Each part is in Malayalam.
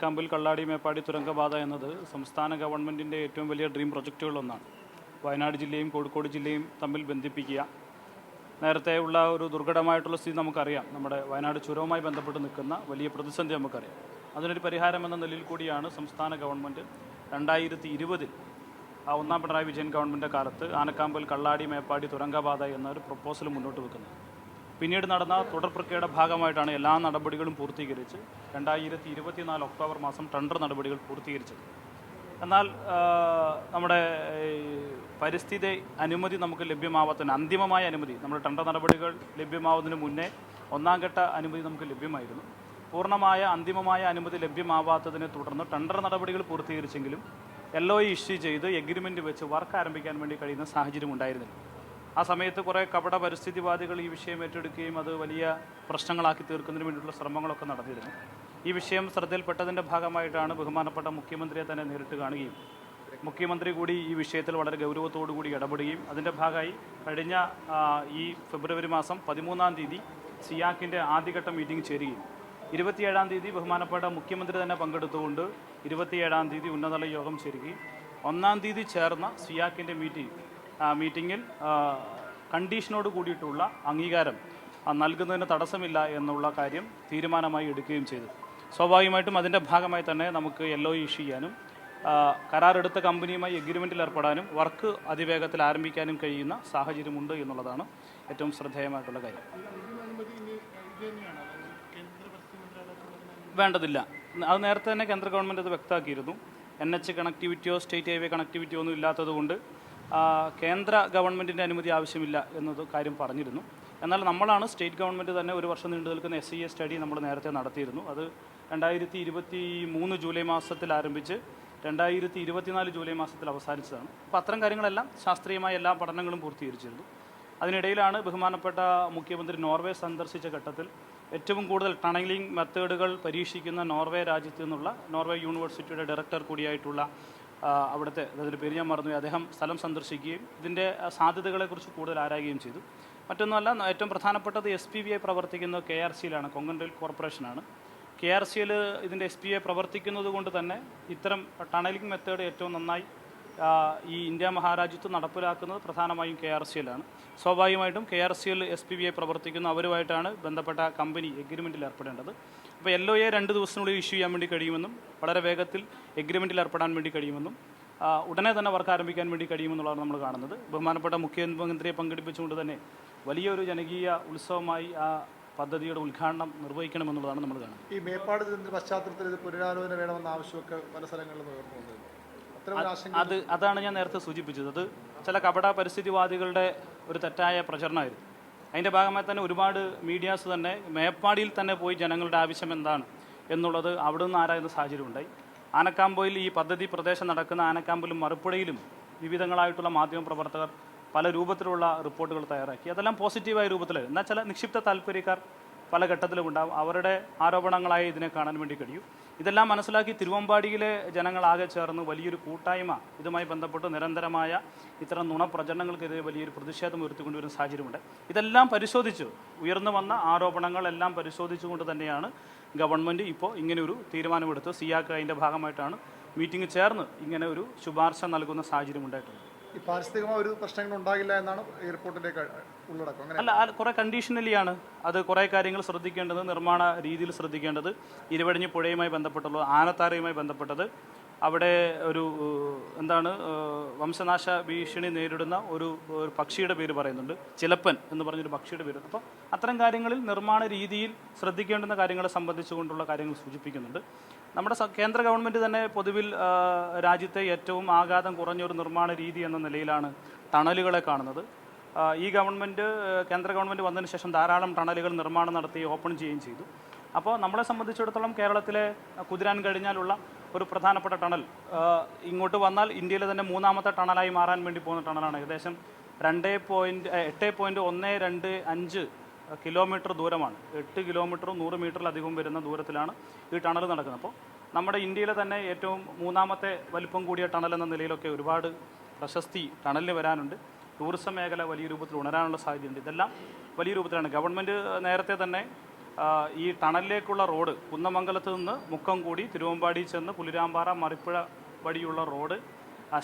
ആനക്കാമ്പിൽ കള്ളാടി മേപ്പാടി തുരങ്കപാത എന്നത് സംസ്ഥാന ഗവൺമെൻറ്റിൻ്റെ ഏറ്റവും വലിയ ഡ്രീം പ്രൊജക്റ്റുകളൊന്നാണ്. വയനാട് ജില്ലയും കോഴിക്കോട് ജില്ലയും തമ്മിൽ ബന്ധിപ്പിക്കുക. നേരത്തെ ഉള്ള ഒരു ദുർഘടമായിട്ടുള്ള സ്ഥിതി നമുക്കറിയാം. നമ്മുടെ വയനാട് ചുരവുമായി ബന്ധപ്പെട്ട് നിൽക്കുന്ന വലിയ പ്രതിസന്ധി നമുക്കറിയാം. അതിനൊരു പരിഹാരം എന്ന നിലയിൽ കൂടിയാണ് സംസ്ഥാന ഗവൺമെൻറ് 2020 ഒന്നാം പിണറായി വിജയൻ ഗവൺമെൻറ്റിൻ്റെ കാലത്ത് ആനക്കാമ്പിൽ കള്ളാടി മേപ്പാടി തുരങ്കപാത എന്നൊരു പ്രപ്പോസൽ മുന്നോട്ട് വെക്കുന്നത്. പിന്നീട് നടന്ന തുടർ പ്രക്രിയയുടെ ഭാഗമായിട്ടാണ് എല്ലാ നടപടികളും പൂർത്തീകരിച്ച് 2024 ഒക്ടോബർ മാസം ടെൻഡർ നടപടികൾ പൂർത്തീകരിച്ചത്. എന്നാൽ നമ്മുടെ പരിസ്ഥിതി അനുമതി നമുക്ക് ലഭ്യമാവാത്തതിന് അന്തിമമായ അനുമതി, നമ്മുടെ ടെൻഡർ നടപടികൾ ലഭ്യമാവുന്നതിന് മുന്നേ ഒന്നാം ഘട്ട അനുമതി നമുക്ക് ലഭ്യമായിരുന്നു. പൂർണ്ണമായ അന്തിമമായ അനുമതി ലഭ്യമാവാത്തതിനെ തുടർന്ന് ടെൻഡർ നടപടികൾ പൂർത്തീകരിച്ചെങ്കിലും LOA ഇഷ്യൂ ചെയ്ത് എഗ്രിമെൻറ്റ് വെച്ച് വർക്ക് ആരംഭിക്കാൻ വേണ്ടി കഴിയുന്ന സാഹചര്യം ഉണ്ടായിരുന്നില്ല. ആ സമയത്ത് കുറേ കപട പരിസ്ഥിതിവാദികൾ ഈ വിഷയം ഏറ്റെടുക്കുകയും അത് വലിയ പ്രശ്നങ്ങളാക്കി തീർക്കുന്നതിന് വേണ്ടിയിട്ടുള്ള ശ്രമങ്ങളൊക്കെ നടത്തിയിരുന്നു. ഈ വിഷയം ശ്രദ്ധയിൽപ്പെട്ടതിൻ്റെ ഭാഗമായിട്ടാണ് ബഹുമാനപ്പെട്ട മുഖ്യമന്ത്രിയെ തന്നെ നേരിട്ട് കാണുകയും മുഖ്യമന്ത്രി കൂടി ഈ വിഷയത്തിൽ വളരെ ഗൗരവത്തോടു കൂടി ഇടപെടുകയും അതിൻ്റെ ഭാഗമായി കഴിഞ്ഞ ഈ ഫെബ്രുവരി മാസം 13-ാം തീയതി സിയാക്കിൻ്റെ ആദ്യഘട്ട മീറ്റിംഗ് ചേരുകയും 27-ാം തീയതി ബഹുമാനപ്പെട്ട മുഖ്യമന്ത്രി തന്നെ പങ്കെടുത്തുകൊണ്ട് 27-ാം തീയതി ഉന്നതതല യോഗം ചേരുകയും 1-ാം തീയതി ചേർന്ന സിയാക്കിൻ്റെ മീറ്റിങ്ങിൽ കണ്ടീഷനോട് കൂടിയിട്ടുള്ള അംഗീകാരം നൽകുന്നതിന് തടസ്സമില്ല എന്നുള്ള കാര്യം തീരുമാനമായി എടുക്കുകയും ചെയ്തു. സ്വാഭാവികമായിട്ടും അതിൻ്റെ ഭാഗമായി തന്നെ നമുക്ക് LOA ഇഷ്യൂ ചെയ്യാനും കരാറെടുത്ത കമ്പനിയുമായി എഗ്രിമെൻറ്റിൽ ഏർപ്പെടാനും വർക്ക് അതിവേഗത്തിൽ ആരംഭിക്കാനും കഴിയുന്ന സാഹചര്യമുണ്ട് എന്നുള്ളതാണ് ഏറ്റവും ശ്രദ്ധേയമായിട്ടുള്ള കാര്യം. വേണ്ടതില്ല, അത് നേരത്തെ തന്നെ കേന്ദ്ര ഗവൺമെൻറ് അത് വ്യക്തമാക്കിയിരുന്നു. NH കണക്ടിവിറ്റിയോ സ്റ്റേറ്റ് ഹൈവേ കണക്ടിവിറ്റിയോ ഒന്നും ഇല്ലാത്തതുകൊണ്ട് കേന്ദ്ര ഗവൺമെൻറ്റിൻ്റെ അനുമതി ആവശ്യമില്ല എന്നത് കാര്യം പറഞ്ഞിരുന്നു. എന്നാൽ നമ്മളാണ് സ്റ്റേറ്റ് ഗവൺമെൻറ് തന്നെ ഒരു വർഷം നീണ്ടു നിൽക്കുന്ന SEA സ്റ്റഡി നമ്മൾ നേരത്തെ നടത്തിയിരുന്നു. അത് 2023 ജൂലൈ മാസത്തിൽ ആരംഭിച്ച് 2024 ജൂലൈ മാസത്തിൽ അവസാനിച്ചതാണ്. അപ്പോൾ അത്തരം കാര്യങ്ങളെല്ലാം ശാസ്ത്രീയമായ എല്ലാ പഠനങ്ങളും പൂർത്തീകരിച്ചിരുന്നു. അതിനിടയിലാണ് ബഹുമാനപ്പെട്ട മുഖ്യമന്ത്രി നോർവേ സന്ദർശിച്ച ഘട്ടത്തിൽ ഏറ്റവും കൂടുതൽ ടണലിംഗ് മെത്തേഡുകൾ പരീക്ഷിക്കുന്ന നോർവേ രാജ്യത്തു നിന്നുള്ള നോർവേ യൂണിവേഴ്സിറ്റിയുടെ ഡയറക്ടർ കൂടിയായിട്ടുള്ള അവിടുത്തെ, അതിൻ്റെ പേര് ഞാൻ മറന്നുപോയി, അദ്ദേഹം സ്ഥലം സന്ദർശിക്കുകയും ഇതിൻ്റെ സാധ്യതകളെക്കുറിച്ച് കൂടുതൽ ആരായുകയും ചെയ്തു. മറ്റൊന്നുമല്ല, ഏറ്റവും പ്രധാനപ്പെട്ടത് SPV പ്രവർത്തിക്കുന്ന KRCയിലാണ്, കൊങ്കൺ റെയിൽ കോർപ്പറേഷനാണ്. KRCയിൽ ഇതിൻ്റെ SPV പ്രവർത്തിക്കുന്നത് കൊണ്ട് തന്നെ ഇത്തരം ടണലിംഗ് മെത്തേഡ് ഏറ്റവും നന്നായി ഈ ഇന്ത്യ മഹാരാജ്യത്ത് നടപ്പിലാക്കുന്നത് പ്രധാനമായും KRCയിലാണ്. സ്വാഭാവികമായിട്ടും KRCയിൽ SPV പ്രവർത്തിക്കുന്ന അവരുമായിട്ടാണ് ബന്ധപ്പെട്ട കമ്പനി എഗ്രിമെൻറ്റിൽ ഏർപ്പെടേണ്ടത്. അപ്പോൾ LOA 2 ദിവസത്തിനുള്ളിൽ ഇഷ്യൂ ചെയ്യാൻ വേണ്ടി കഴിയുമെന്നും വളരെ വേഗത്തിൽ എഗ്രിമെൻറ്റിൽ ഏർപ്പെടാൻ വേണ്ടി കഴിയുമെന്നും ഉടനെ തന്നെ വർക്ക് ആരംഭിക്കാൻ വേണ്ടി കഴിയുമെന്നുള്ളതാണ് നമ്മൾ കാണുന്നത്. ബഹുമാനപ്പെട്ട മുഖ്യമന്ത്രിയെ പങ്കെടുപ്പിച്ചുകൊണ്ട് തന്നെ വലിയൊരു ജനകീയ ഉത്സവമായി ആ പദ്ധതിയുടെ ഉദ്ഘാടനം നിർവഹിക്കണമെന്നുള്ളതാണ് നമ്മൾ കാണുന്നത്. ഈ മേപ്പാട് പശ്ചാത്തലത്തിൽ ഇത് പുനരാലോചന വേണമെന്ന ആവശ്യമൊക്കെ പല സ്ഥലങ്ങളിലും ഉയർന്നുണ്ട്. അതാണ് ഞാൻ നേരത്തെ സൂചിപ്പിച്ചത്. അത് ചില കപട പരിസ്ഥിതിവാദികളുടെ ഒരു തെറ്റായ പ്രചരണമായിരുന്നു. അതിൻ്റെ ഭാഗമായി തന്നെ ഒരുപാട് മീഡിയാസ് തന്നെ മേപ്പാടിയിൽ തന്നെ പോയി ജനങ്ങളുടെ ആവശ്യം എന്താണ് എന്നുള്ളത് അവിടെ നിന്ന് ആരായുന്ന സാഹചര്യം ഉണ്ടായി. ആനക്കാമ്പയിൽ ഈ പദ്ധതി പ്രദേശം നടക്കുന്ന ആനക്കാമ്പിലും മറുപുഴയിലും വിവിധങ്ങളായിട്ടുള്ള മാധ്യമപ്രവർത്തകർ പല രൂപത്തിലുള്ള റിപ്പോർട്ടുകൾ തയ്യാറാക്കി. അതെല്ലാം പോസിറ്റീവായ രൂപത്തിൽ, എന്നാൽ ചില നിക്ഷിപ്ത താല്പര്യക്കാർ പല ഘട്ടത്തിലും ഉണ്ടാവും. അവരുടെ ആരോപണങ്ങളായി ഇതിനെ കാണാൻ വേണ്ടി കഴിയും. ഇതെല്ലാം മനസ്സിലാക്കി തിരുവമ്പാടിയിലെ ജനങ്ങളാകെ ചേർന്ന് വലിയൊരു കൂട്ടായ്മ ഇതുമായി ബന്ധപ്പെട്ട് നിരന്തരമായ ഇത്തരം നുണപ്രചരണങ്ങൾക്കെതിരെ വലിയൊരു പ്രതിഷേധം ഉയർത്തിക്കൊണ്ടുവരുന്ന സാഹചര്യമുണ്ട്. ഇതെല്ലാം പരിശോധിച്ച് ഉയർന്നു വന്ന ആരോപണങ്ങളെല്ലാം പരിശോധിച്ചുകൊണ്ട് തന്നെയാണ് ഗവൺമെൻറ് ഇപ്പോൾ ഇങ്ങനെയൊരു തീരുമാനമെടുത്ത് സിയാക്ക് അതിൻ്റെ ഭാഗമായിട്ടാണ് മീറ്റിംഗ് ചേർന്ന് ഇങ്ങനെ ഒരു ശുപാർശ നൽകുന്ന സാഹചര്യം ഉണ്ടായിട്ടുള്ളത്. ഈ പാരിസ്ഥിതികമായ ഒരു പ്രശ്നങ്ങൾ ഉണ്ടാകില്ല എന്നാണ് ഈ റിപ്പോർട്ടിൻ്റെ ഉള്ളടക്കം. അല്ല, കുറേ കണ്ടീഷണലിയാണ്. അത് കുറേ കാര്യങ്ങൾ ശ്രദ്ധിക്കേണ്ടത്, നിർമ്മാണ രീതിയിൽ ശ്രദ്ധിക്കേണ്ടത്, ഇരുവഴിഞ്ഞ് പുഴയുമായി ബന്ധപ്പെട്ടുള്ളത്, ആനത്താരയുമായി ബന്ധപ്പെട്ടത്, അവിടെ ഒരു വംശനാശ ഭീഷണി നേരിടുന്ന ഒരു പക്ഷിയുടെ പേര് പറയുന്നുണ്ട്, ചിലപ്പൻ എന്ന് പറഞ്ഞൊരു പക്ഷിയുടെ പേര്. അപ്പോൾ അത്തരം കാര്യങ്ങളിൽ നിർമ്മാണ രീതിയിൽ ശ്രദ്ധിക്കേണ്ടുന്ന കാര്യങ്ങളെ സംബന്ധിച്ചുകൊണ്ടുള്ള കാര്യങ്ങൾ സൂചിപ്പിക്കുന്നുണ്ട്. നമ്മുടെ കേന്ദ്ര ഗവൺമെൻറ് തന്നെ പൊതുവിൽ രാജ്യത്തെ ഏറ്റവും ആഘാതം കുറഞ്ഞൊരു നിർമ്മാണ രീതി എന്ന നിലയിലാണ് ടണലുകളെ കാണുന്നത്. ഈ കേന്ദ്ര ഗവൺമെൻറ് വന്നതിന് ശേഷം ധാരാളം ടണലുകൾ നിർമ്മാണം നടത്തി ഓപ്പൺ ചെയ്യുകയും ചെയ്തു. അപ്പോൾ നമ്മളെ സംബന്ധിച്ചിടത്തോളം കേരളത്തിലെ കുതിരാൻ കഴിഞ്ഞാലുള്ള ഒരു പ്രധാനപ്പെട്ട ടണൽ ഇങ്ങോട്ട് വന്നാൽ ഇന്ത്യയിലെ തന്നെ 3ാമത്തെ ടണലായി മാറാൻ വേണ്ടി പോകുന്ന ടണലാണ്. ഏകദേശം 8.125 കിലോമീറ്റർ ദൂരമാണ്. 8 കിലോമീറ്ററും 100 മീറ്ററിലധികം വരുന്ന ദൂരത്തിലാണ് ഈ ടണൽ നടക്കുന്നത്. അപ്പോൾ നമ്മുടെ ഇന്ത്യയിലെ തന്നെ ഏറ്റവും 3ാമത്തെ വലിപ്പം കൂടിയ ടണൽ എന്ന നിലയിലൊക്കെ ഒരുപാട് പ്രശസ്തി ടണലിന് വരാനുണ്ട്. ടൂറിസം മേഖല വലിയ രൂപത്തിൽ ഉണരാനുള്ള സാധ്യതയുണ്ട്. ഇതെല്ലാം വലിയ രൂപത്തിലാണ്. ഗവൺമെൻറ് നേരത്തെ തന്നെ ഈ ടണലിലേക്കുള്ള റോഡ് കുന്നമംഗലത്ത് നിന്ന് മുക്കംകൂടി തിരുവമ്പാടി ചെന്ന് പുലിരാമ്പാറ മറിപ്പുഴ വഴിയുള്ള റോഡ്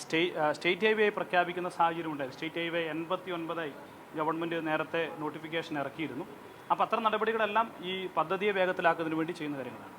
സ്റ്റേറ്റ് ഹൈവേ ആയി പ്രഖ്യാപിക്കുന്ന സാഹചര്യം ഉണ്ടായി. സ്റ്റേറ്റ് ഹൈവേ 89 ഗവൺമെൻറ് നേരത്തെ നോട്ടിഫിക്കേഷൻ ഇറക്കിയിരുന്നു. അപ്പോൾ അത്തരം നടപടികളെല്ലാം ഈ പദ്ധതിയെ വേഗത്തിലാക്കുന്നതിന് വേണ്ടി ചെയ്യുന്ന കാര്യങ്ങളാണ്.